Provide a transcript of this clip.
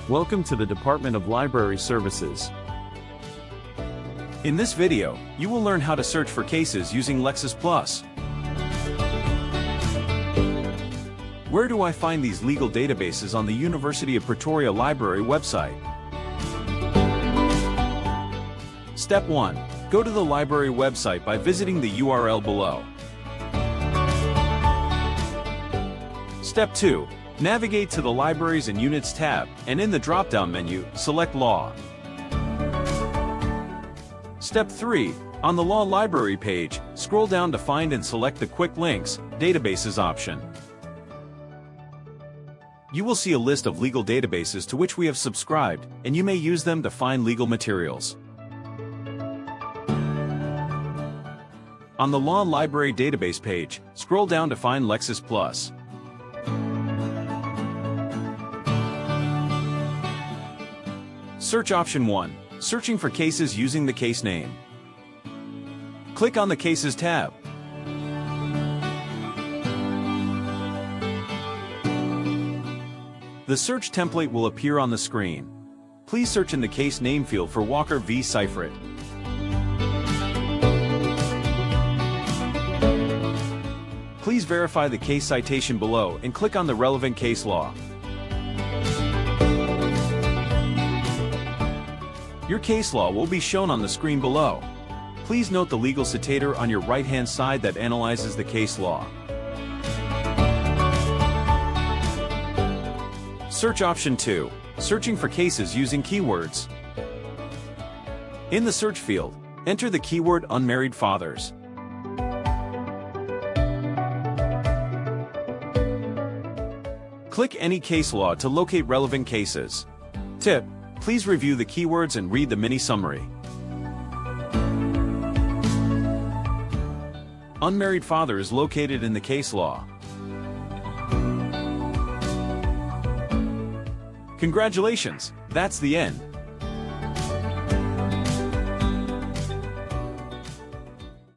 Welcome to the Department of Library Services. In this video, you will learn how to search for cases using Lexis Plus. Where do I find these legal databases on the University of Pretoria Library website? Step 1. Go to the library website by visiting the URL below. Step 2. Navigate to the Libraries and Units tab, and in the drop-down menu, select Law. Step 3. On the Law Library page, scroll down to find and select the Quick Links, Databases option. You will see a list of legal databases to which we have subscribed, and you may use them to find legal materials. On the Law Library database page, scroll down to find Lexis Plus. Search option 1. Searching for cases using the case name. Click on the Cases tab. The search template will appear on the screen. Please search in the case name field for Walker v. Seifert. Please verify the case citation below and click on the relevant case law. Your case law will be shown on the screen below. Please note the legal citator on your right-hand side that analyzes the case law. Search option 2. Searching for cases using keywords. In the search field, enter the keyword unmarried fathers. Click any case law to locate relevant cases. Tip: please review the keywords and read the mini summary. Unmarried father is located in the case law. Congratulations, that's the end.